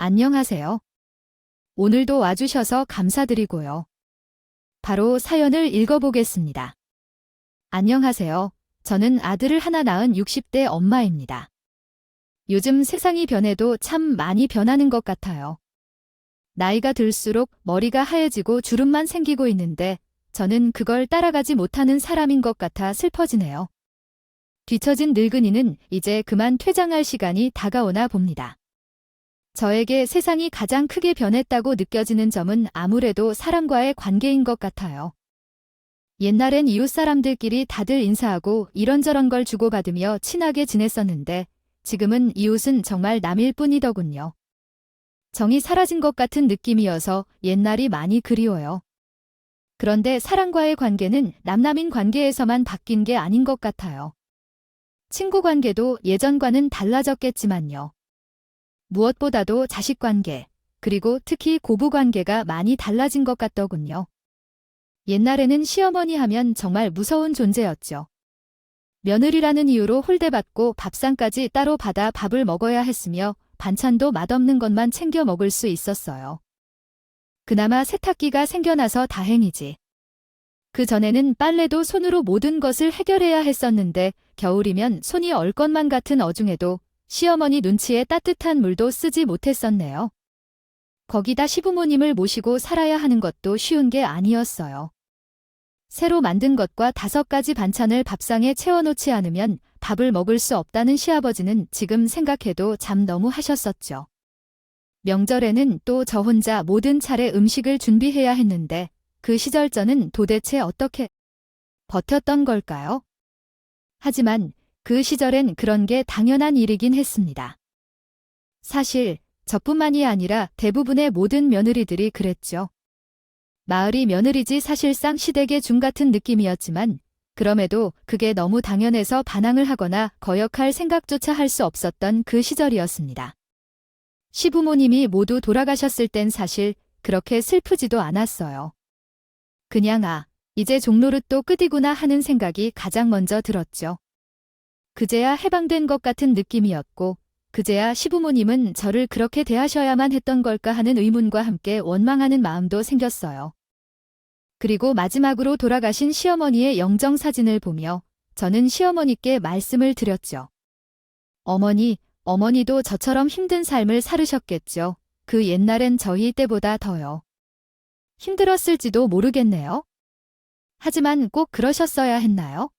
안녕하세요. 오늘도 와주셔서 감사드리고요. 바로 사연을 읽어보겠습니다. 안녕하세요. 저는 아들을 하나 낳은 60대 엄마입니다. 요즘 세상이 변해도 참 많이 변하는 것 같아요. 나이가 들수록 머리가 하얘지고 주름만 생기고 있는데 저는 그걸 따라가지 못하는 사람인 것 같아 슬퍼지네요. 뒤처진 늙은이는 이제 그만 퇴장할 시간이 다가오나 봅니다. 저에게 세상이 가장 크게 변했다고 느껴지는 점은 아무래도 사람과의 관계인 것 같아요. 옛날엔 이웃 사람들끼리 다들 인사하고 이런저런 걸 주고받으며 친하게 지냈었는데 지금은 이웃은 정말 남일 뿐이더군요. 정이 사라진 것 같은 느낌이어서 옛날이 많이 그리워요. 그런데 사람과의 관계는 남남인 관계에서만 바뀐 게 아닌 것 같아요. 친구 관계도 예전과는 달라졌겠지만요. 무엇보다도 자식 관계, 그리고 특히 고부 관계가 많이 달라진 것 같더군요. 옛날에는 시어머니 하면 정말 무서운 존재였죠. 며느리라는 이유로 홀대받고 밥상까지 따로 받아 밥을 먹어야 했으며 반찬도 맛없는 것만 챙겨 먹을 수 있었어요. 그나마 세탁기가 생겨나서 다행이지. 그 전에는 빨래도 손으로 모든 것을 해결해야 했었는데 겨울이면 손이 얼 것만 같은 어중에도 시어머니 눈치에 따뜻한 물도 쓰지 못했었네요. 거기다 시부모님을 모시고 살아야 하는 것도 쉬운 게 아니었어요. 새로 만든 것과 5가지 반찬을 밥상에 채워놓지 않으면 밥을 먹을 수 없다는 시아버지는 지금 생각해도 참 너무 하셨었죠. 명절에는 또 저 혼자 모든 차례 음식을 준비해야 했는데 그 시절 저는 도대체 어떻게 버텼던 걸까요? 하지만 그 시절엔 그런 게 당연한 일이긴 했습니다. 사실 저뿐만이 아니라 대부분의 모든 며느리들이 그랬죠. 마을이 며느리지 사실상 시댁의 중 같은 느낌이었지만 그럼에도 그게 너무 당연해서 반항을 하거나 거역할 생각조차 할 수 없었던 그 시절이었습니다. 시부모님이 모두 돌아가셨을 땐 사실 그렇게 슬프지도 않았어요. 그냥 이제 종로릇도 끝이구나 하는 생각이 가장 먼저 들었죠. 그제야 해방된 것 같은 느낌이었고 그제야 시부모님은 저를 그렇게 대하셔야만 했던 걸까 하는 의문과 함께 원망하는 마음도 생겼어요. 그리고 마지막으로 돌아가신 시어머니의 영정사진을 보며 저는 시어머니께 말씀을 드렸죠. 어머니도 저처럼 힘든 삶을 살으셨겠죠. 그 옛날엔 저희 때보다 더요. 힘들었을지도 모르겠네요. 하지만 꼭 그러셨어야 했나요?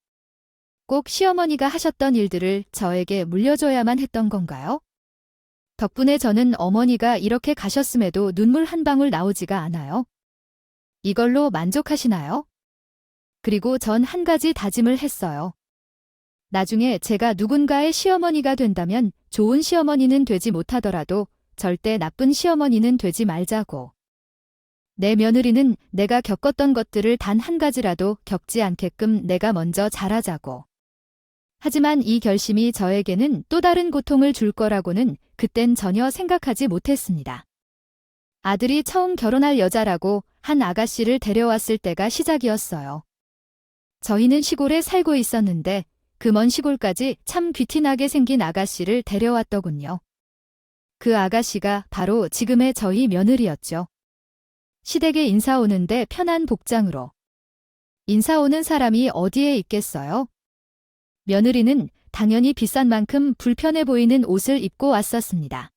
꼭 시어머니가 하셨던 일들을 저에게 물려줘야만 했던 건가요? 덕분에 저는 어머니가 이렇게 가셨음에도 눈물 한 방울 나오지가 않아요. 이걸로 만족하시나요? 그리고 전 한 가지 다짐을 했어요. 나중에 제가 누군가의 시어머니가 된다면 좋은 시어머니는 되지 못하더라도 절대 나쁜 시어머니는 되지 말자고. 내 며느리는 내가 겪었던 것들을 단 한 가지라도 겪지 않게끔 내가 먼저 잘하자고. 하지만 이 결심이 저에게는 또 다른 고통을 줄 거라고는 그땐 전혀 생각하지 못했습니다. 아들이 처음 결혼할 여자라고 한 아가씨를 데려왔을 때가 시작이었어요. 저희는 시골에 살고 있었는데 그 먼 시골까지 참 귀티나게 생긴 아가씨를 데려왔더군요. 그 아가씨가 바로 지금의 저희 며느리였죠. 시댁에 인사 오는데 편한 복장으로. 인사 오는 사람이 어디에 있겠어요? 며느리는 당연히 비싼 만큼 불편해 보이는 옷을 입고 왔었습니다.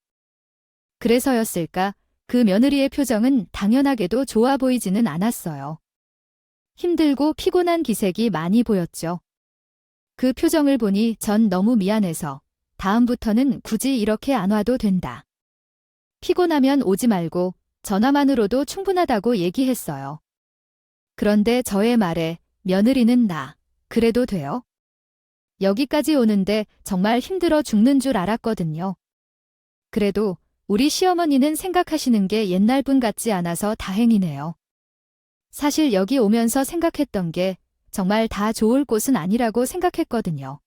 그래서였을까? 그 며느리의 표정은 당연하게도 좋아 보이지는 않았어요. 힘들고 피곤한 기색이 많이 보였죠. 그 표정을 보니 전 너무 미안해서 다음부터는 굳이 이렇게 안 와도 된다. 피곤하면 오지 말고 전화만으로도 충분하다고 얘기했어요. 그런데 저의 말에 며느리는 그래도 돼요? 여기까지 오는데 정말 힘들어 죽는 줄 알았거든요. 그래도 우리 시어머니는 생각하시는 게 옛날 분 같지 않아서 다행이네요. 사실 여기 오면서 생각했던 게 정말 다 좋을 곳은 아니라고 생각했거든요.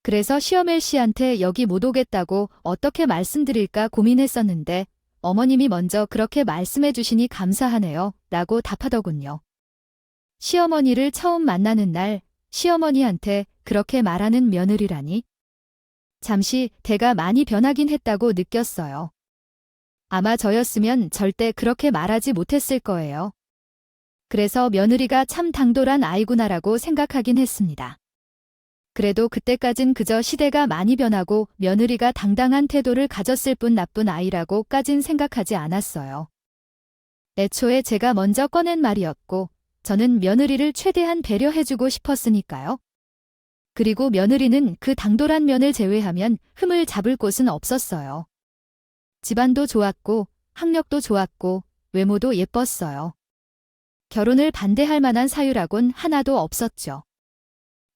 그래서 시어멜 씨한테 여기 못 오겠다고 어떻게 말씀드릴까 고민했었는데 어머님이 먼저 그렇게 말씀해 주시니 감사하네요 라고 답하더군요. 시어머니를 처음 만나는 날 시어머니한테 그렇게 말하는 며느리라니. 잠시 대가 많이 변하긴 했다고 느꼈어요. 아마 저였으면 절대 그렇게 말하지 못했을 거예요. 그래서 며느리가 참 당돌한 아이구나라고 생각하긴 했습니다. 그래도 그때까진 그저 시대가 많이 변하고 며느리가 당당한 태도를 가졌을 뿐 나쁜 아이라고까진 생각하지 않았어요. 애초에 제가 먼저 꺼낸 말이었고 저는 며느리를 최대한 배려해주고 싶었으니까요. 그리고 며느리는 그 당돌한 면을 제외하면 흠을 잡을 곳은 없었어요. 집안도 좋았고 학력도 좋았고 외모도 예뻤어요. 결혼을 반대할 만한 사유라곤 하나도 없었죠.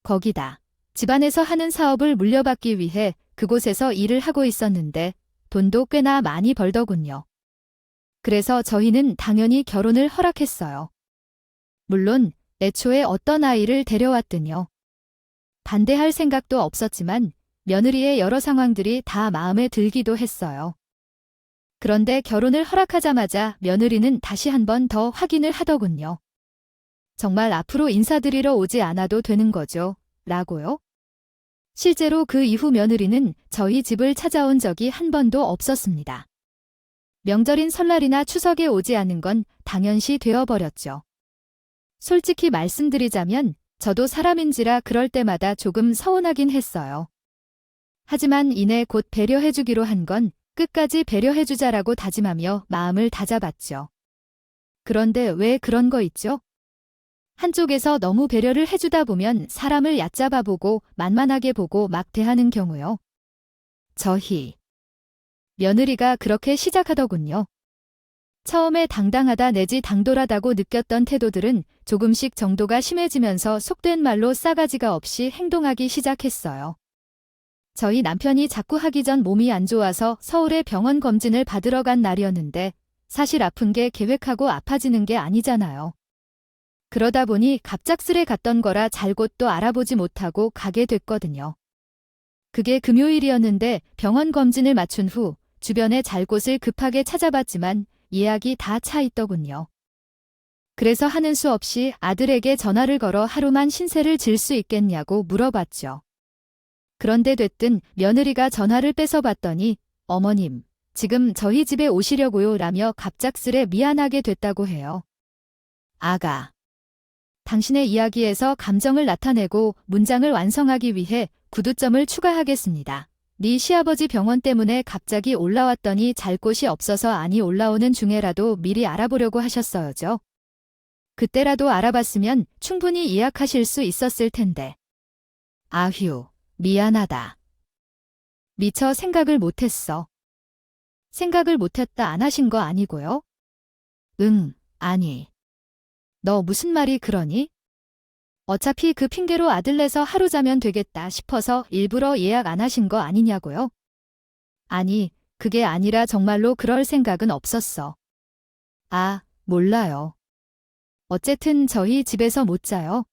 거기다 집안에서 하는 사업을 물려받기 위해 그곳에서 일을 하고 있었는데 돈도 꽤나 많이 벌더군요. 그래서 저희는 당연히 결혼을 허락했어요. 물론 애초에 어떤 아이를 데려왔든요. 반대할 생각도 없었지만 며느리의 여러 상황들이 다 마음에 들기도 했어요. 그런데 결혼을 허락하자마자 며느리는 다시 한 번 더 확인을 하더군요. 정말 앞으로 인사드리러 오지 않아도 되는 거죠? 라고요? 실제로 그 이후 며느리는 저희 집을 찾아온 적이 한 번도 없었습니다. 명절인 설날이나 추석에 오지 않은 건 당연시 되어버렸죠. 솔직히 말씀드리자면 저도 사람인지라 그럴 때마다 조금 서운하긴 했어요. 하지만 이내 곧 배려해주기로 한 건 끝까지 배려해주자라고 다짐하며 마음을 다잡았죠. 그런데 왜 그런 거 있죠? 한쪽에서 너무 배려를 해주다 보면 사람을 얕잡아 보고 만만하게 보고 막 대하는 경우요. 저희 며느리가 그렇게 시작하더군요. 처음에 당당하다 내지 당돌하다고 느꼈던 태도들은 조금씩 정도가 심해지면서 속된 말로 싸가지가 없이 행동하기 시작했어요. 저희 남편이 자꾸 하기 전 몸이 안 좋아서 서울에 병원 검진을 받으러 간 날이었는데 사실 아픈 게 계획하고 아파지는 게 아니잖아요. 그러다 보니 갑작스레 갔던 거라 잘 곳도 알아보지 못하고 가게 됐거든요. 그게 금요일이었는데 병원 검진을 마친 후 주변에 잘 곳을 급하게 찾아봤지만 예약이 다 차 있더군요. 그래서 하는 수 없이 아들에게 전화를 걸어 하루만 신세를 질 수 있겠냐고 물어봤죠. 그런데 됐든 며느리가 전화를 뺏어봤더니 어머님, 지금 저희 집에 오시려고요 라며 갑작스레 미안하게 됐다고 해요. 아가, 당신의 이야기에서 감정을 나타내고 문장을 완성하기 위해 구두점을 추가하겠습니다. 네 시아버지 병원 때문에 갑자기 올라왔더니 잘 곳이 없어서 아니 올라오는 중에라도 미리 알아보려고 하셨어요죠. 그때라도 알아봤으면 충분히 예약하실 수 있었을 텐데. 아휴, 미안하다. 미처 생각을 못했어. 생각을 못했다 안 하신 거 아니고요? 응, 아니. 너 무슨 말이 그러니? 어차피 그 핑계로 아들 내서 하루 자면 되겠다 싶어서 일부러 예약 안 하신 거 아니냐고요? 아니, 그게 아니라 정말로 그럴 생각은 없었어. 아, 몰라요. 어쨌든 저희 집에서 못 자요.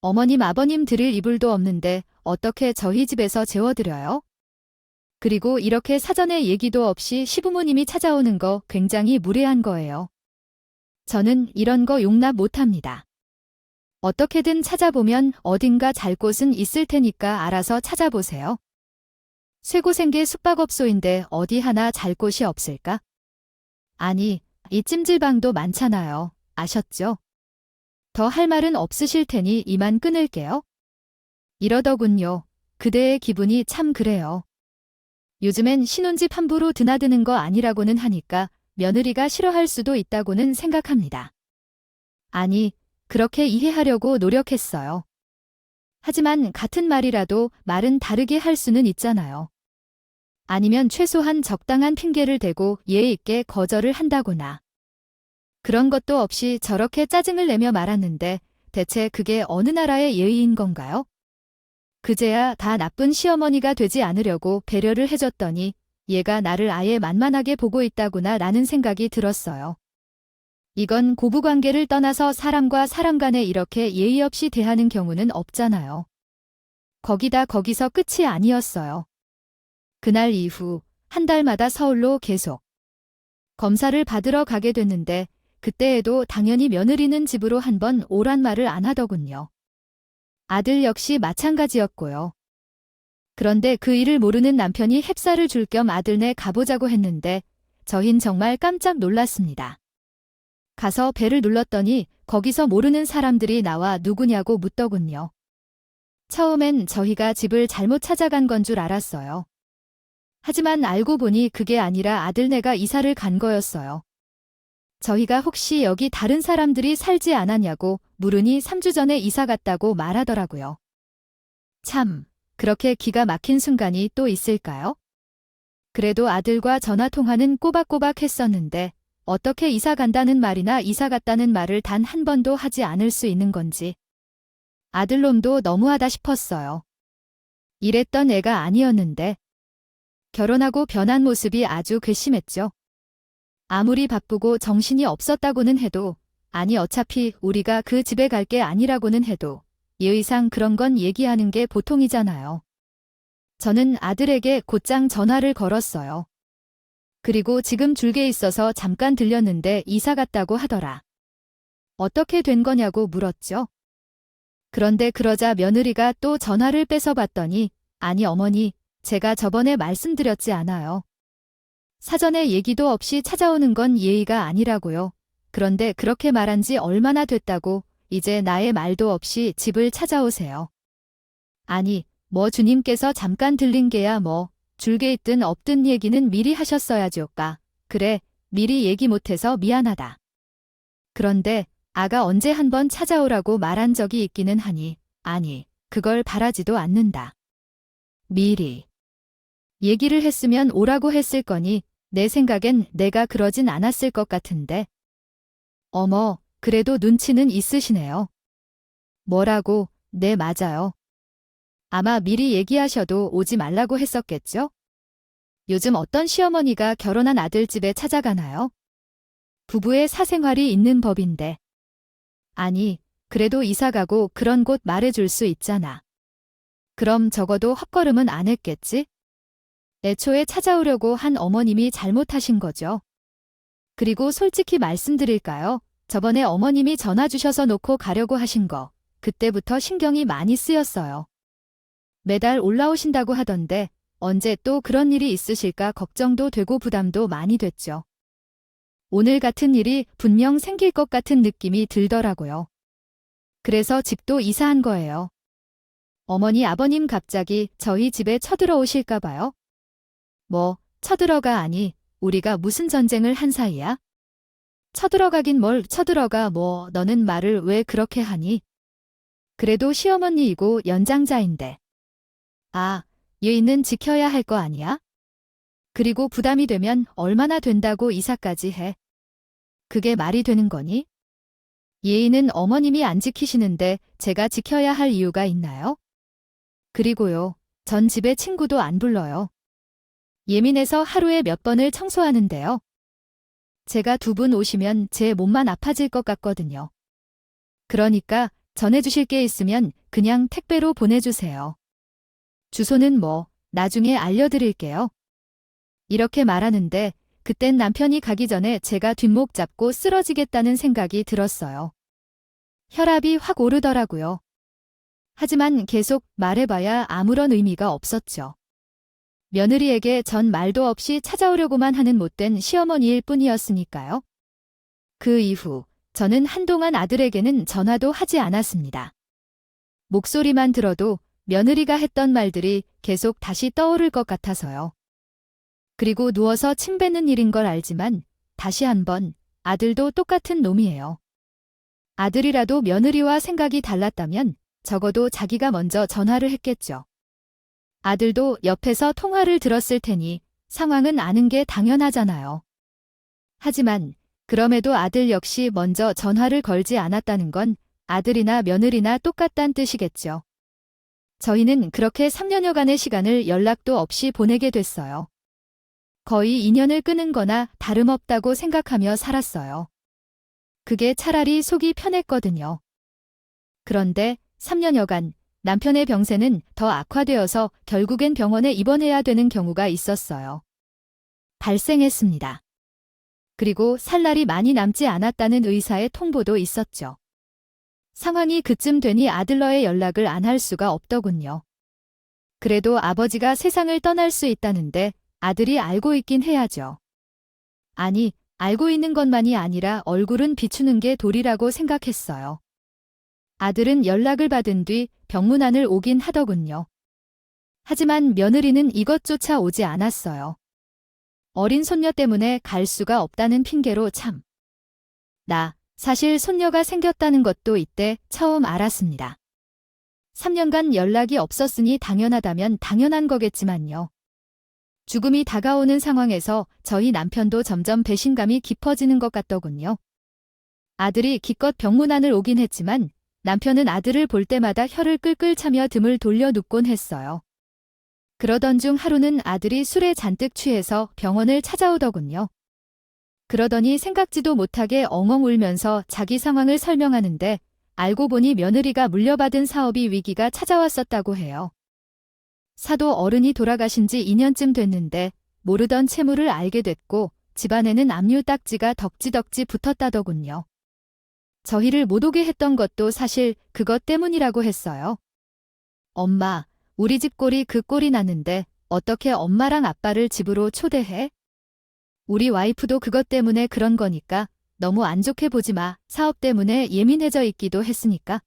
어머님 아버님 드릴 이불도 없는데 어떻게 저희 집에서 재워드려요? 그리고 이렇게 사전에 얘기도 없이 시부모님이 찾아오는 거 굉장히 무례한 거예요. 저는 이런 거 용납 못합니다. 어떻게든 찾아보면 어딘가 잘 곳은 있을 테니까 알아서 찾아보세요. 쇠고생계 숙박업소인데 어디 하나 잘 곳이 없을까? 아니, 이 찜질방도 많잖아요. 아셨죠? 더 할 말은 없으실 테니 이만 끊을게요. 이러더군요. 그대의 기분이 참 그래요. 요즘엔 신혼집 함부로 드나드는 거 아니라고는 하니까 며느리가 싫어할 수도 있다고는 생각합니다. 아니, 그렇게 이해하려고 노력했어요. 하지만 같은 말이라도 말은 다르게 할 수는 있잖아요. 아니면 최소한 적당한 핑계를 대고 예의 있게 거절을 한다거나. 그런 것도 없이 저렇게 짜증을 내며 말았는데 대체 그게 어느 나라의 예의인 건가요? 그제야 다 나쁜 시어머니가 되지 않으려고 배려를 해줬더니 얘가 나를 아예 만만하게 보고 있다구나 라는 생각이 들었어요. 이건 고부관계를 떠나서 사람과 사람 간에 이렇게 예의 없이 대하는 경우는 없잖아요. 거기다 거기서 끝이 아니었어요. 그날 이후 한 달마다 서울로 계속 검사를 받으러 가게 됐는데 그때에도 당연히 며느리는 집으로 한 번 오란 말을 안 하더군요. 아들 역시 마찬가지였고요. 그런데 그 일을 모르는 남편이 햅쌀을 줄 겸 아들네 가보자고 했는데 저흰 정말 깜짝 놀랐습니다. 가서 벨을 눌렀더니 거기서 모르는 사람들이 나와 누구냐고 묻더군요. 처음엔 저희가 집을 잘못 찾아간 건 줄 알았어요. 하지만 알고 보니 그게 아니라 아들네가 이사를 간 거였어요. 저희가 혹시 여기 다른 사람들이 살지 않았냐고 물으니 3주 전에 이사 갔다고 말하더라고요. 참, 그렇게 기가 막힌 순간이 또 있을까요? 그래도 아들과 전화통화는 꼬박꼬박 했었는데 어떻게 이사 간다는 말이나 이사 갔다는 말을 단 한 번도 하지 않을 수 있는 건지. 아들놈도 너무하다 싶었어요. 이랬던 애가 아니었는데. 결혼하고 변한 모습이 아주 괘씸했죠. 아무리 바쁘고 정신이 없었다고는 해도, 아니 어차피 우리가 그 집에 갈 게 아니라고는 해도 예의상 그런 건 얘기하는 게 보통이잖아요. 저는 아들에게 곧장 전화를 걸었어요. 그리고 지금 줄게 있어서 잠깐 들렸는데 이사 갔다고 하더라. 어떻게 된 거냐고 물었죠. 그런데 그러자 며느리가 또 전화를 뺏어봤더니 아니 어머니, 제가 저번에 말씀드렸지 않아요. 사전에 얘기도 없이 찾아오는 건 예의가 아니라고요. 그런데 그렇게 말한 지 얼마나 됐다고 이제 나의 말도 없이 집을 찾아오세요. 아니, 뭐 주님께서 잠깐 들린 게야 뭐 줄게 있든 없든 얘기는 미리 하셨어야죠까. 그래, 미리 얘기 못해서 미안하다. 그런데 아가 언제 한번 찾아오라고 말한 적이 있기는 하니, 아니, 그걸 바라지도 않는다. 미리 얘기를 했으면 오라고 했을 거니 내 생각엔 내가 그러진 않았을 것 같은데. 어머, 그래도 눈치는 있으시네요. 뭐라고? 네, 맞아요. 아마 미리 얘기하셔도 오지 말라고 했었겠죠? 요즘 어떤 시어머니가 결혼한 아들 집에 찾아가나요? 부부의 사생활이 있는 법인데. 아니, 그래도 이사가고 그런 곳 말해줄 수 있잖아. 그럼 적어도 헛걸음은 안 했겠지? 애초에 찾아오려고 한 어머님이 잘못하신 거죠. 그리고 솔직히 말씀드릴까요? 저번에 어머님이 전화 주셔서 놓고 가려고 하신 거, 그때부터 신경이 많이 쓰였어요. 매달 올라오신다고 하던데 언제 또 그런 일이 있으실까 걱정도 되고 부담도 많이 됐죠. 오늘 같은 일이 분명 생길 것 같은 느낌이 들더라고요. 그래서 집도 이사한 거예요. 어머니 아버님 갑자기 저희 집에 쳐들어오실까 봐요. 뭐, 쳐들어가 아니, 우리가 무슨 전쟁을 한 사이야? 쳐들어가긴 뭘 쳐들어가 뭐 너는 말을 왜 그렇게 하니? 그래도 시어머니이고 연장자인데. 아, 예의는 지켜야 할 거 아니야? 그리고 부담이 되면 얼마나 된다고 이사까지 해. 그게 말이 되는 거니? 예의는 어머님이 안 지키시는데 제가 지켜야 할 이유가 있나요? 그리고요, 전 집에 친구도 안 불러요. 예민해서 하루에 몇 번을 청소하는데요. 제가 2분 오시면 제 몸만 아파질 것 같거든요. 그러니까 전해주실 게 있으면 그냥 택배로 보내주세요. 주소는 뭐, 나중에 알려드릴게요. 이렇게 말하는데 그땐 남편이 가기 전에 제가 뒷목 잡고 쓰러지겠다는 생각이 들었어요. 혈압이 확 오르더라고요. 하지만 계속 말해봐야 아무런 의미가 없었죠. 며느리에게 전 말도 없이 찾아오려고만 하는 못된 시어머니일 뿐이었으니까요. 그 이후 저는 한동안 아들에게는 전화도 하지 않았습니다. 목소리만 들어도 며느리가 했던 말들이 계속 다시 떠오를 것 같아서요. 그리고 누워서 침 뱉는 일인 걸 알지만 다시 한번 아들도 똑같은 놈이에요. 아들이라도 며느리와 생각이 달랐다면 적어도 자기가 먼저 전화를 했겠죠. 아들도 옆에서 통화를 들었을 테니 상황은 아는 게 당연하잖아요. 하지만 그럼에도 아들 역시 먼저 전화를 걸지 않았다는 건 아들이나 며느리나 똑같단 뜻이겠죠. 저희는 그렇게 3년여간의 시간을 연락도 없이 보내게 됐어요. 거의 인연을 끊은 거나 다름없다고 생각하며 살았어요. 그게 차라리 속이 편했거든요. 그런데 3년여간 남편의 병세는 더 악화되어서 결국엔 병원에 입원해야 되는 경우가 있었어요. 발생했습니다. 그리고 살 날이 많이 남지 않았다는 의사의 통보도 있었죠. 상황이 그쯤 되니 아들러의 연락을 안 할 수가 없더군요. 그래도 아버지가 세상을 떠날 수 있다는데 아들이 알고 있긴 해야죠. 아니, 알고 있는 것만이 아니라 얼굴은 비추는 게 도리라고 생각했어요. 아들은 연락을 받은 뒤 병문안을 오긴 하더군요. 하지만 며느리는 이것조차 오지 않았어요. 어린 손녀 때문에 갈 수가 없다는 핑계로 참. 사실 손녀가 생겼다는 것도 이때 처음 알았습니다. 3년간 연락이 없었으니 당연하다면 당연한 거겠지만요. 죽음이 다가오는 상황에서 저희 남편도 점점 배신감이 깊어지는 것 같더군요. 아들이 기껏 병문안을 오긴 했지만 남편은 아들을 볼 때마다 혀를 끌끌 차며 등을 돌려 눕곤 했어요. 그러던 중 하루는 아들이 술에 잔뜩 취해서 병원을 찾아오더군요. 그러더니 생각지도 못하게 엉엉 울면서 자기 상황을 설명하는데 알고 보니 며느리가 물려받은 사업이 위기가 찾아왔었다고 해요. 사도 어른이 돌아가신 지 2년쯤 됐는데 모르던 채무를 알게 됐고 집안에는 압류딱지가 덕지덕지 붙었다더군요. 저희를 못 오게 했던 것도 사실 그것 때문이라고 했어요. 엄마, 우리 집 꼴이 그 꼴이 났는데 어떻게 엄마랑 아빠를 집으로 초대해? 우리 와이프도 그것 때문에 그런 거니까 너무 안 좋게 보지 마. 사업 때문에 예민해져 있기도 했으니까.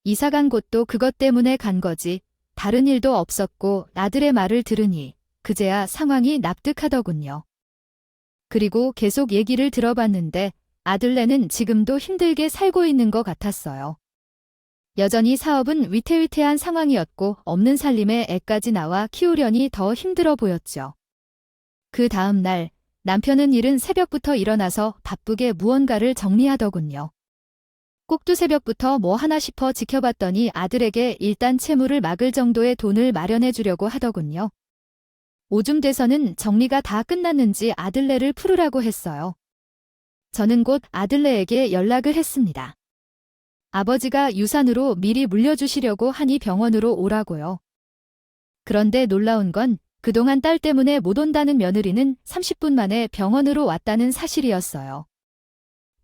이사 간 곳도 그것 때문에 간 거지. 다른 일도 없었고 아들의 말을 들으니 그제야 상황이 납득하더군요. 그리고 계속 얘기를 들어봤는데 아들네는 지금도 힘들게 살고 있는 것 같았어요. 여전히 사업은 위태위태한 상황이었고 없는 살림에 애까지 나와 키우려니 더 힘들어 보였죠. 그 다음 날 남편은 이른 새벽부터 일어나서 바쁘게 무언가를 정리하더군요. 꼭두 새벽부터 뭐 하나 싶어 지켜봤더니 아들에게 일단 채무를 막을 정도의 돈을 마련해 주려고 하더군요. 오줌 돼서는 정리가 다 끝났는지 아들네를 풀으라고 했어요. 저는 곧 아들네에게 연락을 했습니다. 아버지가 유산으로 미리 물려주시려고 하니 병원으로 오라고요. 그런데 놀라운 건 그동안 딸 때문에 못 온다는 며느리는 30분 만에 병원으로 왔다는 사실이었어요.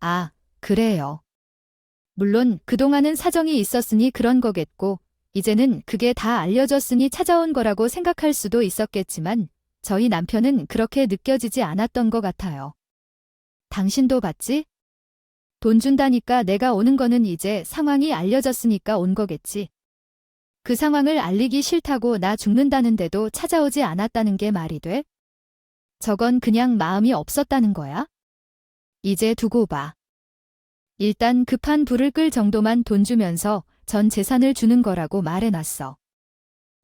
아, 그래요. 물론 그동안은 사정이 있었으니 그런 거겠고 이제는 그게 다 알려졌으니 찾아온 거라고 생각할 수도 있었겠지만 저희 남편은 그렇게 느껴지지 않았던 것 같아요. 당신도 봤지? 돈 준다니까 내가 오는 거는 이제 상황이 알려졌으니까 온 거겠지. 그 상황을 알리기 싫다고 나 죽는다는데도 찾아오지 않았다는 게 말이 돼? 저건 그냥 마음이 없었다는 거야? 이제 두고 봐. 일단 급한 불을 끌 정도만 돈 주면서 전 재산을 주는 거라고 말해놨어.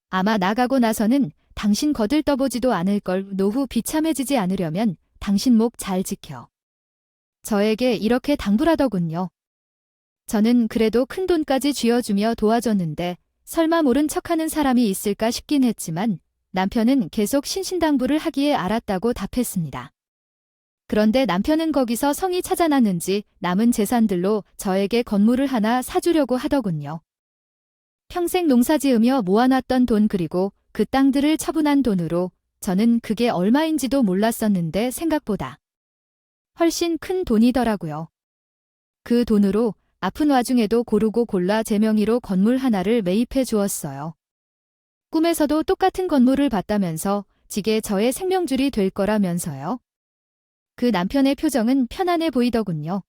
아마 나가고 나서는 당신 거들떠보지도 않을 걸. 노후 비참해지지 않으려면 당신 목 잘 지켜. 저에게 이렇게 당부하더군요. 저는 그래도 큰 돈까지 쥐어주며 도와줬는데 설마 모른 척하는 사람이 있을까 싶긴 했지만 남편은 계속 신신당부를 하기에 알았다고 답했습니다. 그런데 남편은 거기서 성이 찾아났는지 남은 재산들로 저에게 건물을 하나 사주려고 하더군요. 평생 농사지으며 모아놨던 돈 그리고 그 땅들을 처분한 돈으로 저는 그게 얼마인지도 몰랐었는데 생각보다 훨씬 큰 돈이더라고요. 그 돈으로 아픈 와중에도 고르고 골라 제 명의로 건물 하나를 매입해 주었어요. 꿈에서도 똑같은 건물을 봤다면서 지게 저의 생명줄이 될 거라면서요. 그 남편의 표정은 편안해 보이더군요.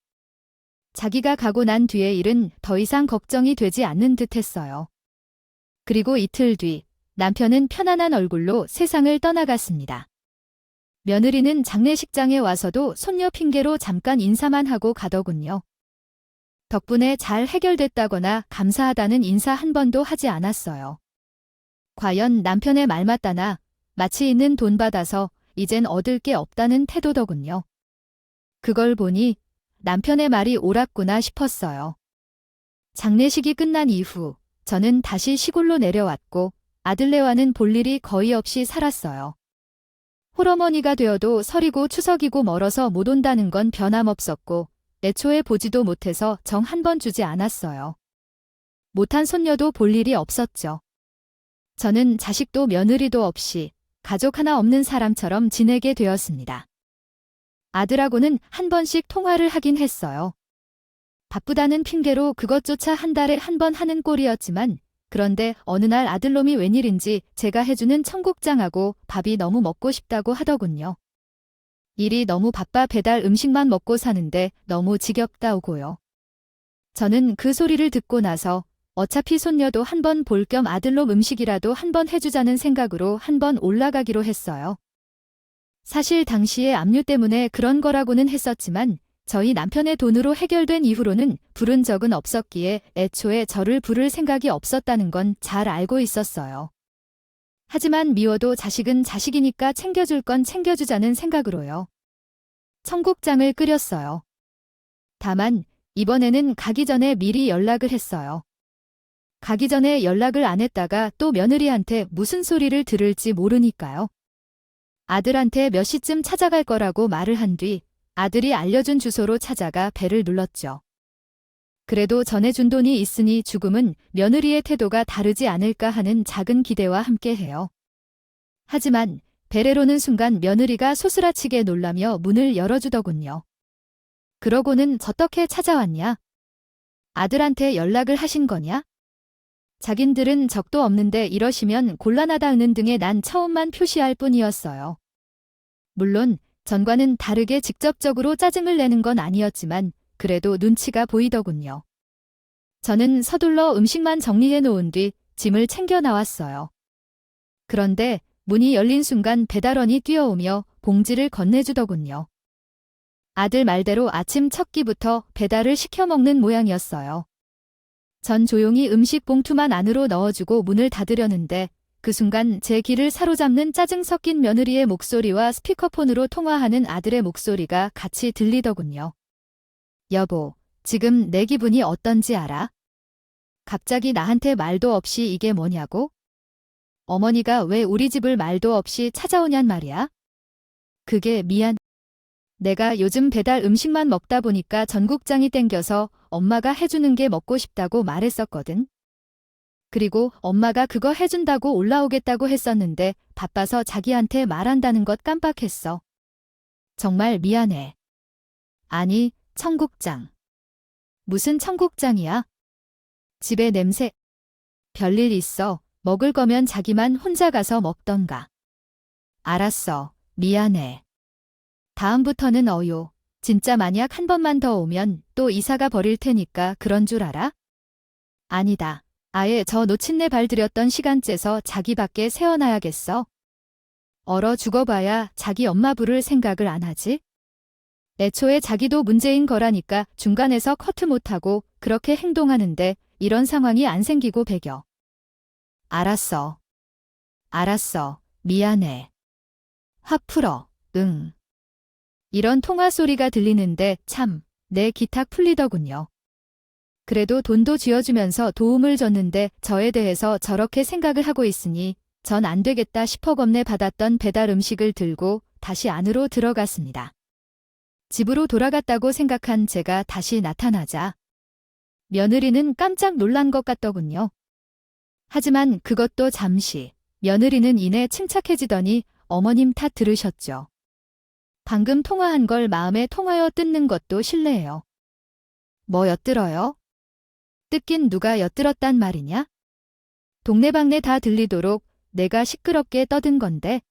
자기가 가고 난 뒤의 일은 더 이상 걱정이 되지 않는 듯 했어요. 그리고 이틀 뒤 남편은 편안한 얼굴로 세상을 떠나갔습니다. 며느리는 장례식장에 와서도 손녀 핑계로 잠깐 인사만 하고 가더군요. 덕분에 잘 해결됐다거나 감사하다는 인사 한 번도 하지 않았어요. 과연 남편의 말 맞다나 마치 있는 돈 받아서 이젠 얻을 게 없다는 태도더군요. 그걸 보니 남편의 말이 옳았구나 싶었어요. 장례식이 끝난 이후 저는 다시 시골로 내려왔고 아들네와는 볼 일이 거의 없이 살았어요. 홀어머니가 되어도 설이고 추석이고 멀어서 못 온다는 건 변함없었고 애초에 보지도 못해서 정 한 번 주지 않았어요. 못한 손녀도 볼 일이 없었죠. 저는 자식도 며느리도 없이 가족 하나 없는 사람처럼 지내게 되었습니다. 아들하고는 한 번씩 통화를 하긴 했어요. 바쁘다는 핑계로 그것조차 한 달에 한 번 하는 꼴이었지만 그런데 어느 날 아들놈이 웬일인지 제가 해주는 청국장하고 밥이 너무 먹고 싶다고 하더군요. 일이 너무 바빠 배달 음식만 먹고 사는데 너무 지겹다오고요. 저는 그 소리를 듣고 나서 어차피 손녀도 한번 볼 겸 아들놈 음식이라도 한번 해주자는 생각으로 한번 올라가기로 했어요. 사실 당시에 압류 때문에 그런 거라고는 했었지만 저희 남편의 돈으로 해결된 이후로는 부른 적은 없었기에 애초에 저를 부를 생각이 없었다는 건 잘 알고 있었어요. 하지만 미워도 자식은 자식이니까 챙겨줄 건 챙겨주자는 생각으로요. 청국장을 끓였어요. 다만 이번에는 가기 전에 미리 연락을 했어요. 가기 전에 연락을 안 했다가 또 며느리한테 무슨 소리를 들을지 모르니까요. 아들한테 몇 시쯤 찾아갈 거라고 말을 한 뒤 아들이 알려준 주소로 찾아가 배를 눌렀죠. 그래도 전해준 돈이 있으니 죽음은 며느리의 태도가 다르지 않을까 하는 작은 기대와 함께해요. 하지만 배를 오는 순간 며느리가 소스라치게 놀라며 문을 열어주더군요. 그러고는 어떻게 찾아왔냐? 아들한테 연락을 하신 거냐? 자긴들은 적도 없는데 이러시면 곤란하다는 등의 난 처음만 표시할 뿐이었어요. 물론 전과는 다르게 직접적으로 짜증을 내는 건 아니었지만 그래도 눈치가 보이더군요. 저는 서둘러 음식만 정리해 놓은 뒤 짐을 챙겨 나왔어요. 그런데 문이 열린 순간 배달원이 뛰어오며 봉지를 건네주더군요. 아들 말대로 아침 첫 끼부터 배달을 시켜 먹는 모양이었어요. 전 조용히 음식 봉투만 안으로 넣어주고 문을 닫으려는데 그 순간 제 귀를 사로잡는 짜증 섞인 며느리의 목소리와 스피커폰으로 통화하는 아들의 목소리가 같이 들리더군요. 여보, 지금 내 기분이 어떤지 알아? 갑자기 나한테 말도 없이 이게 뭐냐고? 어머니가 왜 우리 집을 말도 없이 찾아오냔 말이야? 그게 미안. 내가 요즘 배달 음식만 먹다 보니까 전국장이 땡겨서 엄마가 해주는 게 먹고 싶다고 말했었거든. 그리고 엄마가 그거 해준다고 올라오겠다고 했었는데 바빠서 자기한테 말한다는 것 깜빡했어. 정말 미안해. 아니, 청국장. 무슨 청국장이야? 집에 냄새. 별일 있어. 먹을 거면 자기만 혼자 가서 먹던가. 알았어. 미안해. 다음부터는 어요. 진짜 만약 한 번만 더 오면 또 이사가 버릴 테니까 그런 줄 알아? 아니다. 아예 저 노친네 발들였던 시간째서 자기 밖에 세워놔야겠어. 얼어 죽어봐야 자기 엄마 부를 생각을 안 하지? 애초에 자기도 문제인 거라니까 중간에서 커트 못하고 그렇게 행동하는데 이런 상황이 안 생기고 배겨. 알았어. 알았어. 미안해. 확 풀어. 응. 이런 통화 소리가 들리는데 참, 내 기탁 풀리더군요. 그래도 돈도 쥐어주면서 도움을 줬는데 저에 대해서 저렇게 생각을 하고 있으니 전 안 되겠다 싶어 겁내 받았던 배달 음식을 들고 다시 안으로 들어갔습니다. 집으로 돌아갔다고 생각한 제가 다시 나타나자 며느리는 깜짝 놀란 것 같더군요. 하지만 그것도 잠시, 며느리는 이내 침착해지더니 어머님 탓 들으셨죠. 방금 통화한 걸 마음에 통하여 뜯는 것도 실례예요. 뭐 엿들어요? 뜯긴 누가 엿들었단 말이냐? 동네방네 다 들리도록 내가 시끄럽게 떠든 건데.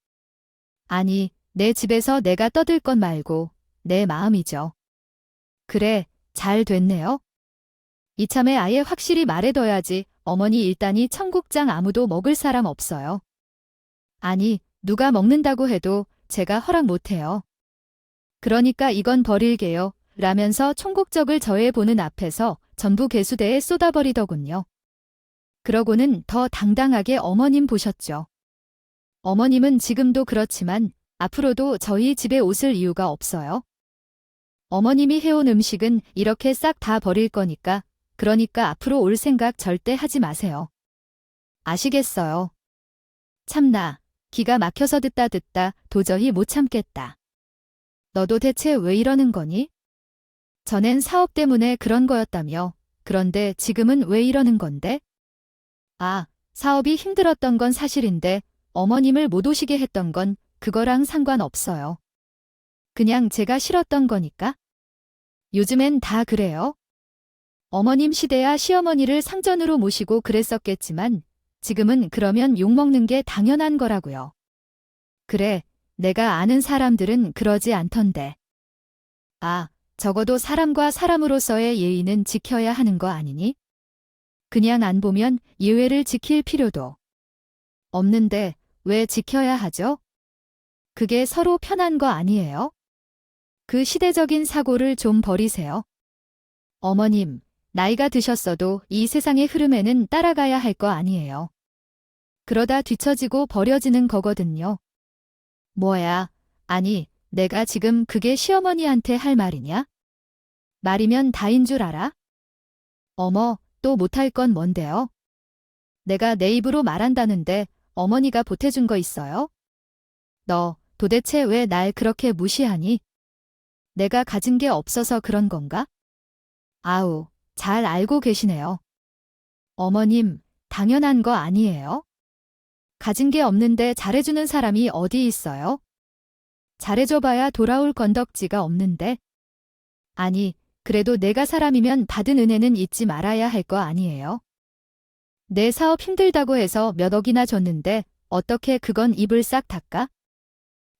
아니, 내 집에서 내가 떠들 것 말고 내 마음이죠. 그래, 잘 됐네요. 이참에 아예 확실히 말해둬야지. 어머니 일단이 청국장 아무도 먹을 사람 없어요. 아니, 누가 먹는다고 해도 제가 허락 못해요. 그러니까 이건 버릴게요. 라면서 총국적을 저의 보는 앞에서 전부 개수대에 쏟아버리더군요. 그러고는 더 당당하게 어머님 보셨죠. 어머님은 지금도 그렇지만 앞으로도 저희 집에 오실 이유가 없어요. 어머님이 해온 음식은 이렇게 싹 다 버릴 거니까 그러니까 앞으로 올 생각 절대 하지 마세요. 아시겠어요? 참나, 기가 막혀서 듣다 도저히 못 참겠다. 너도 대체 왜 이러는 거니? 전엔 사업 때문에 그런 거였다며. 그런데 지금은 왜 이러는 건데? 아, 사업이 힘들었던 건 사실인데 어머님을 못 오시게 했던 건 그거랑 상관없어요. 그냥 제가 싫었던 거니까? 요즘엔 다 그래요? 어머님 시대야 시어머니를 상전으로 모시고 그랬었겠지만 지금은 그러면 욕먹는 게 당연한 거라고요. 그래, 내가 아는 사람들은 그러지 않던데. 아, 적어도 사람과 사람으로서의 예의는 지켜야 하는 거 아니니? 그냥 안 보면 예외를 지킬 필요도 없는데 왜 지켜야 하죠? 그게 서로 편한 거 아니에요? 그 시대적인 사고를 좀 버리세요. 어머님, 나이가 드셨어도 이 세상의 흐름에는 따라가야 할 거 아니에요. 그러다 뒤처지고 버려지는 거거든요. 뭐야? 아니, 내가 지금 그게 시어머니한테 할 말이냐? 말이면 다인 줄 알아? 어머, 또 못할 건 뭔데요? 내가 내 입으로 말한다는데 어머니가 보태준 거 있어요? 너 도대체 왜 날 그렇게 무시하니? 내가 가진 게 없어서 그런 건가? 아우, 잘 알고 계시네요. 어머님, 당연한 거 아니에요? 가진 게 없는데 잘해주는 사람이 어디 있어요? 잘해줘봐야 돌아올 건덕지가 없는데. 아니, 그래도 내가 사람이면 받은 은혜는 잊지 말아야 할 거 아니에요? 내 사업 힘들다고 해서 몇 억이나 줬는데 어떻게 그건 입을 싹 닦아?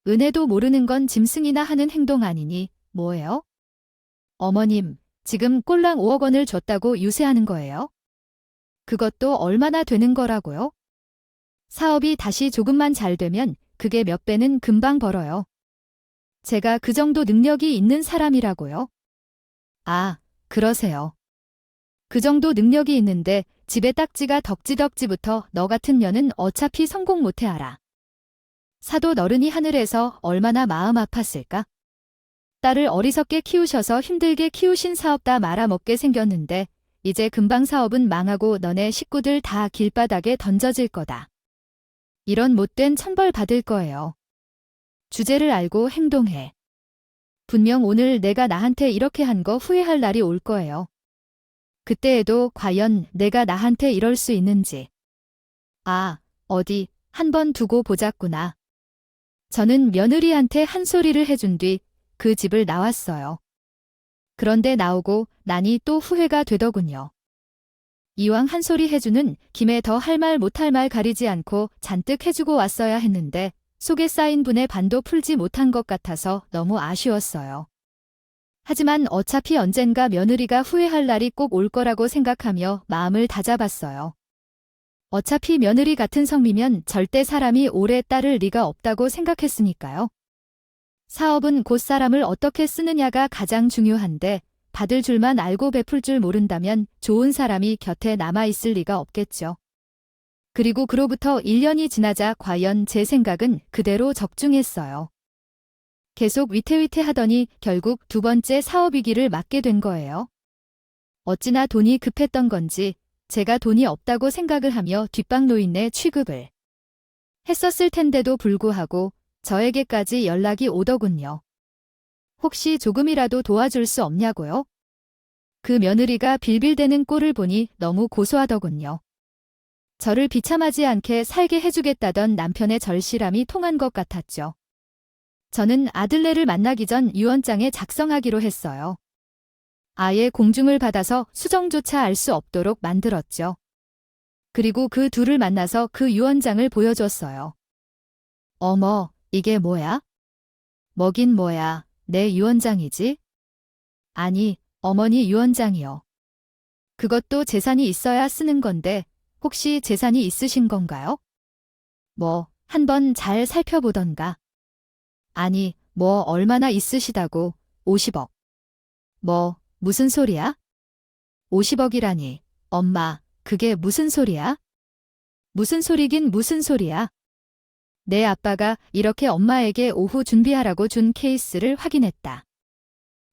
은혜도 모르는 건 짐승이나 하는 행동 아니니 뭐예요? 어머님, 지금 꼴랑 5억 원을 줬다고 유세하는 거예요? 그것도 얼마나 되는 거라고요? 사업이 다시 조금만 잘 되면 그게 몇 배는 금방 벌어요. 제가 그 정도 능력이 있는 사람이라고요? 아, 그러세요. 그 정도 능력이 있는데 집에 딱지가 덕지덕지부터 너 같은 년은 어차피 성공 못해 알아. 사돈 어른이 하늘에서 얼마나 마음 아팠을까? 딸을 어리석게 키우셔서 힘들게 키우신 사업 다 말아먹게 생겼는데 이제 금방 사업은 망하고 너네 식구들 다 길바닥에 던져질 거다. 이런 못된 천벌 받을 거예요. 주제를 알고 행동해. 분명 오늘 내가 나한테 이렇게 한 거 후회할 날이 올 거예요. 그때에도 과연 내가 나한테 이럴 수 있는지. 아, 어디 한 번 두고 보자꾸나. 저는 며느리한테 한 소리를 해준 뒤 그 집을 나왔어요. 그런데 나오고 나니 또 후회가 되더군요. 이왕 한 소리 해주는 김에 더 할 말 못할 말 가리지 않고 잔뜩 해주고 왔어야 했는데 속에 쌓인 분의 반도 풀지 못한 것 같아서 너무 아쉬웠어요. 하지만 어차피 언젠가 며느리가 후회할 날이 꼭 올 거라고 생각하며 마음을 다잡았어요. 어차피 며느리 같은 성미면 절대 사람이 오래 따를 리가 없다고 생각했으니까요. 사업은 곧 사람을 어떻게 쓰느냐가 가장 중요한데 받을 줄만 알고 베풀 줄 모른다면 좋은 사람이 곁에 남아있을 리가 없겠죠. 그리고 그로부터 1년이 지나자 과연 제 생각은 그대로 적중했어요. 계속 위태위태하더니 결국 두 번째 사업 위기를 맞게 된 거예요. 어찌나 돈이 급했던 건지 제가 돈이 없다고 생각을 하며 뒷방 노인네 취급을 했었을 텐데도 불구하고 저에게까지 연락이 오더군요. 혹시 조금이라도 도와줄 수 없냐고요? 그 며느리가 빌빌대는 꼴을 보니 너무 고소하더군요. 저를 비참하지 않게 살게 해주겠다던 남편의 절실함이 통한 것 같았죠. 저는 아들네를 만나기 전 유언장에 작성하기로 했어요. 아예 공중을 받아서 수정조차 알 수 없도록 만들었죠. 그리고 그 둘을 만나서 그 유언장을 보여줬어요. 어머, 이게 뭐야? 뭐긴 뭐야, 내 유언장이지? 아니, 어머니 유언장이요. 그것도 재산이 있어야 쓰는 건데 혹시 재산이 있으신 건가요? 뭐, 한번 잘 살펴보던가. 아니, 뭐 얼마나 있으시다고, 50억. 뭐, 무슨 소리야? 50억이라니, 엄마, 그게 무슨 소리야? 무슨 소리긴 무슨 소리야? 내 아빠가 이렇게 엄마에게 오후 준비하라고 준 케이스를 확인했다.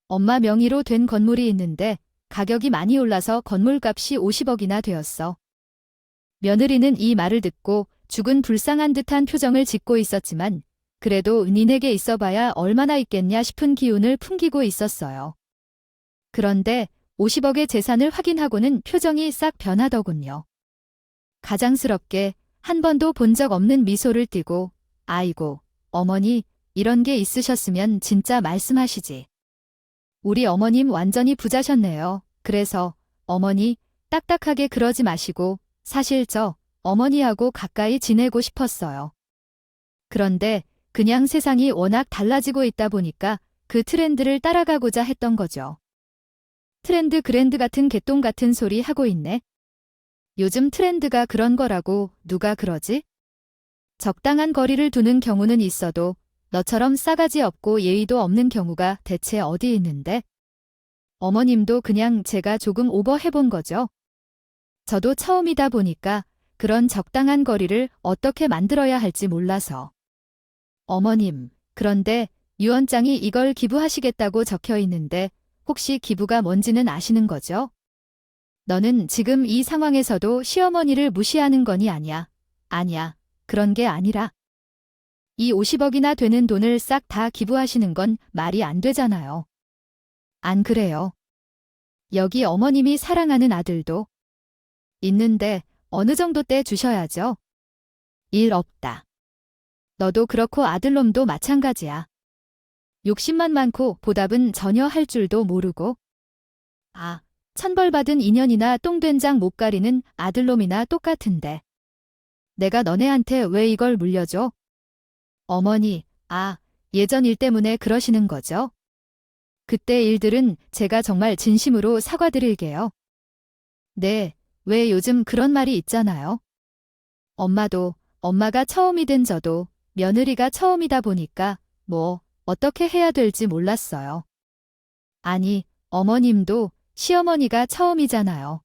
엄마 명의로 된 건물이 있는데 가격이 많이 올라서 건물값이 50억이나 되었어. 며느리는 이 말을 듣고 죽은 불쌍한 듯한 표정을 짓고 있었지만 그래도 니네게 있어봐야 얼마나 있겠냐 싶은 기운을 풍기고 있었어요. 그런데 50억의 재산을 확인하고는 표정이 싹 변하더군요. 가장스럽게 한 번도 본 적 없는 미소를 띠고 아이고, 어머니 이런 게 있으셨으면 진짜 말씀하시지. 우리 어머님 완전히 부자셨네요. 그래서 어머니 딱딱하게 그러지 마시고 사실 저 어머니하고 가까이 지내고 싶었어요. 그런데 그냥 세상이 워낙 달라지고 있다 보니까 그 트렌드를 따라가고자 했던 거죠. 트렌드 그랜드 같은 개똥 같은 소리 하고 있네. 요즘 트렌드가 그런 거라고 누가 그러지? 적당한 거리를 두는 경우는 있어도 너처럼 싸가지 없고 예의도 없는 경우가 대체 어디 있는데? 어머님도 그냥 제가 조금 오버해본 거죠. 저도 처음이다 보니까 그런 적당한 거리를 어떻게 만들어야 할지 몰라서. 어머님, 그런데 유언장이 이걸 기부하시겠다고 적혀 있는데 혹시 기부가 뭔지는 아시는 거죠? 너는 지금 이 상황에서도 시어머니를 무시하는 거니 아냐? 아니야. 그런 게 아니라. 이 50억이나 되는 돈을 싹 다 기부하시는 건 말이 안 되잖아요. 안 그래요? 여기 어머님이 사랑하는 아들도 있는데 어느 정도 때 주셔야죠. 일 없다. 너도 그렇고 아들놈도 마찬가지야. 욕심만 많고 보답은 전혀 할 줄도 모르고. 아, 천벌받은 인연이나 똥된장 못 가리는 아들놈이나 똑같은데. 내가 너네한테 왜 이걸 물려줘? 어머니, 예전 일 때문에 그러시는 거죠? 그때 일들은 제가 정말 진심으로 사과드릴게요. 네, 왜 요즘 그런 말이 있잖아요. 엄마가 처음이든 저도 며느리가 처음이다 보니까 어떻게 해야 될지 몰랐어요. 아니, 어머님도 시어머니가 처음이잖아요.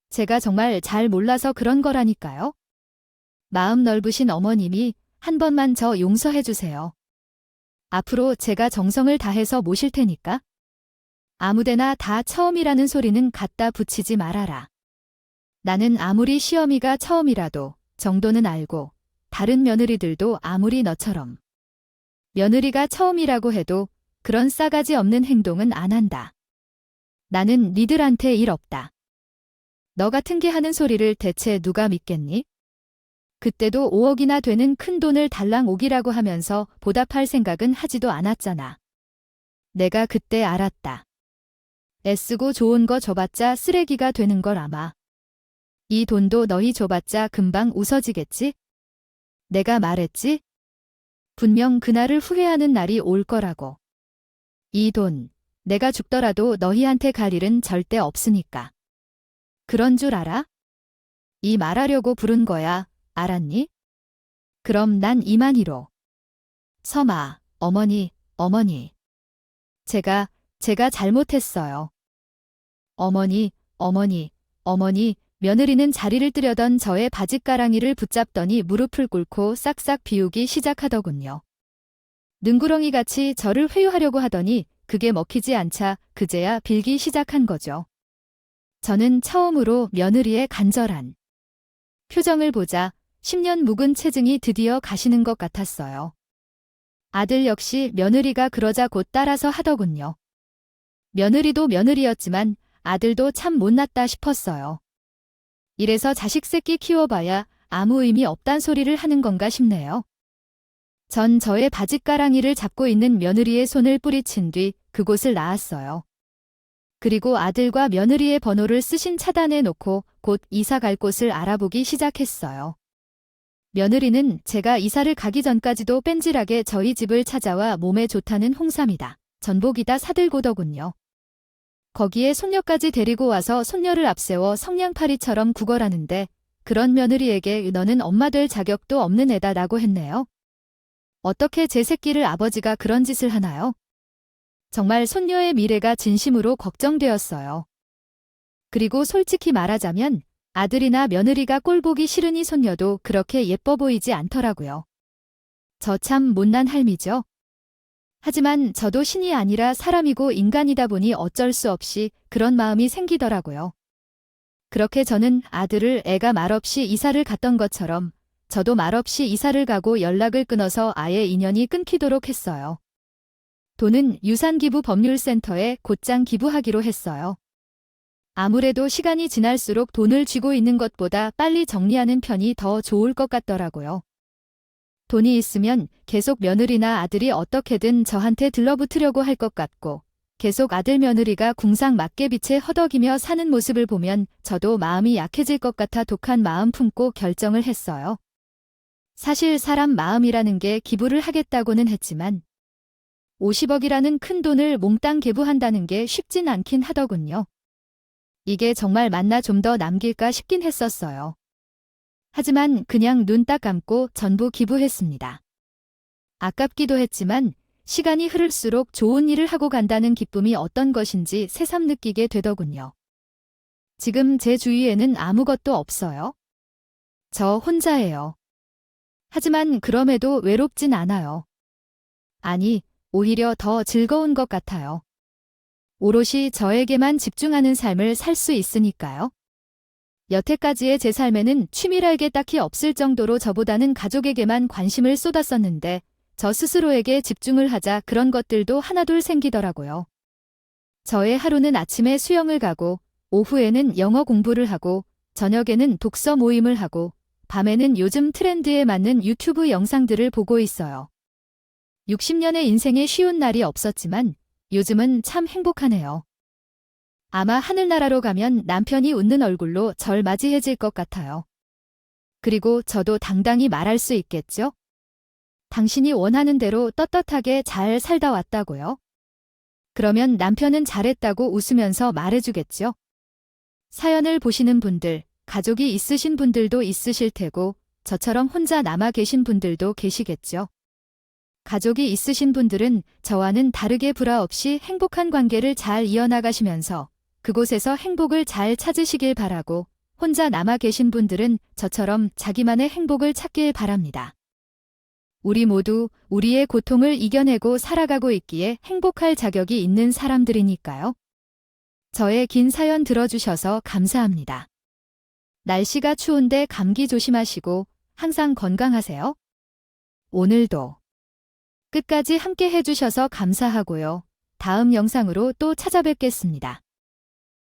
제가 정말 잘 몰라서 그런 거라니까요. 마음 넓으신 어머님이 한 번만 저 용서해 주세요. 앞으로 제가 정성을 다해서 모실 테니까. 아무데나 다 처음이라는 소리는 갖다 붙이지 말아라. 나는 아무리 시어미가 처음이라도 정도는 알고 다른 며느리들도 아무리 너처럼 며느리가 처음이라고 해도 그런 싸가지 없는 행동은 안 한다. 나는 니들한테 일 없다. 너 같은 게 하는 소리를 대체 누가 믿겠니? 그때도 5억이나 되는 큰 돈을 달랑 오기라고 하면서 보답할 생각은 하지도 않았잖아. 내가 그때 알았다. 애쓰고 좋은 거 줘봤자 쓰레기가 되는 걸 아마. 이 돈도 너희 줘봤자 금방 웃어지겠지? 내가 말했지? 분명 그날을 후회하는 날이 올 거라고. 이 돈, 내가 죽더라도 너희한테 갈 일은 절대 없으니까. 그런 줄 알아? 이 말하려고 부른 거야. 알았니? 그럼 난 이만희로. 섬아, 어머니. 제가 잘못했어요. 어머니, 며느리는 자리를 뜨려던 저의 바짓가랑이를 붙잡더니 무릎을 꿇고 싹싹 비우기 시작하더군요. 능구렁이같이 저를 회유하려고 하더니 그게 먹히지 않자 그제야 빌기 시작한 거죠. 저는 처음으로 며느리의 간절한 표정을 보자 10년 묵은 체증이 드디어 가시는 것 같았어요. 아들 역시 며느리가 그러자 곧 따라서 하더군요. 며느리도 며느리였지만 아들도 참 못났다 싶었어요. 이래서 자식 새끼 키워봐야 아무 의미 없단 소리를 하는 건가 싶네요. 전 저의 바짓가랑이를 잡고 있는 며느리의 손을 뿌리친 뒤 그곳을 나왔어요. 그리고 아들과 며느리의 번호를 쓰신 차단해 놓고 곧 이사 갈 곳을 알아보기 시작했어요. 며느리는 제가 이사를 가기 전까지도 뺀질하게 저희 집을 찾아와 몸에 좋다는 홍삼이다, 전복이다 사들고더군요. 거기에 손녀까지 데리고 와서 손녀를 앞세워 성냥팔이처럼 구걸하는데 그런 며느리에게 너는 엄마 될 자격도 없는 애다 라고 했네요. 어떻게 제 새끼를 아버지가 그런 짓을 하나요? 정말 손녀의 미래가 진심으로 걱정되었어요. 그리고 솔직히 말하자면 아들이나 며느리가 꼴보기 싫으니 손녀도 그렇게 예뻐 보이지 않더라고요. 저 참 못난 할미죠. 하지만 저도 신이 아니라 사람이고 인간이다 보니 어쩔 수 없이 그런 마음이 생기더라고요. 그렇게 저는 아들을 애가 말없이 이사를 갔던 것처럼 저도 말없이 이사를 가고 연락을 끊어서 아예 인연이 끊기도록 했어요. 돈은 유산기부법률센터에 곧장 기부하기로 했어요. 아무래도 시간이 지날수록 돈을 쥐고 있는 것보다 빨리 정리하는 편이 더 좋을 것 같더라고요. 돈이 있으면 계속 며느리나 아들이 어떻게든 저한테 들러붙으려고 할 것 같고 계속 아들 며느리가 궁상 맞개빛에 허덕이며 사는 모습을 보면 저도 마음이 약해질 것 같아 독한 마음 품고 결정을 했어요. 사실 사람 마음이라는 게 기부를 하겠다고는 했지만 50억이라는 큰 돈을 몽땅 기부한다는 게 쉽진 않긴 하더군요. 이게 정말 맞나 좀 더 남길까 싶긴 했었어요. 하지만 그냥 눈 딱 감고 전부 기부했습니다. 아깝기도 했지만 시간이 흐를수록 좋은 일을 하고 간다는 기쁨이 어떤 것인지 새삼 느끼게 되더군요. 지금 제 주위에는 아무것도 없어요. 저 혼자예요. 하지만 그럼에도 외롭진 않아요. 아니, 오히려 더 즐거운 것 같아요. 오롯이 저에게만 집중하는 삶을 살 수 있으니까요. 여태까지의 제 삶에는 취미랄 게 딱히 없을 정도로 저보다는 가족에게만 관심을 쏟았었는데 저 스스로에게 집중을 하자 그런 것들도 하나둘 생기더라고요. 저의 하루는 아침에 수영을 가고 오후에는 영어 공부를 하고 저녁에는 독서 모임을 하고 밤에는 요즘 트렌드에 맞는 유튜브 영상들을 보고 있어요. 60년의 인생에 쉬운 날이 없었지만 요즘은 참 행복하네요. 아마 하늘나라로 가면 남편이 웃는 얼굴로 절 맞이해질 것 같아요. 그리고 저도 당당히 말할 수 있겠죠? 당신이 원하는 대로 떳떳하게 잘 살다 왔다고요? 그러면 남편은 잘했다고 웃으면서 말해주겠죠? 사연을 보시는 분들, 가족이 있으신 분들도 있으실 테고 저처럼 혼자 남아 계신 분들도 계시겠죠? 가족이 있으신 분들은 저와는 다르게 불화 없이 행복한 관계를 잘 이어나가시면서 그곳에서 행복을 잘 찾으시길 바라고 혼자 남아 계신 분들은 저처럼 자기만의 행복을 찾길 바랍니다. 우리 모두 우리의 고통을 이겨내고 살아가고 있기에 행복할 자격이 있는 사람들이니까요. 저의 긴 사연 들어주셔서 감사합니다. 날씨가 추운데 감기 조심하시고 항상 건강하세요. 오늘도 끝까지 함께 해주셔서 감사하고요. 다음 영상으로 또 찾아뵙겠습니다.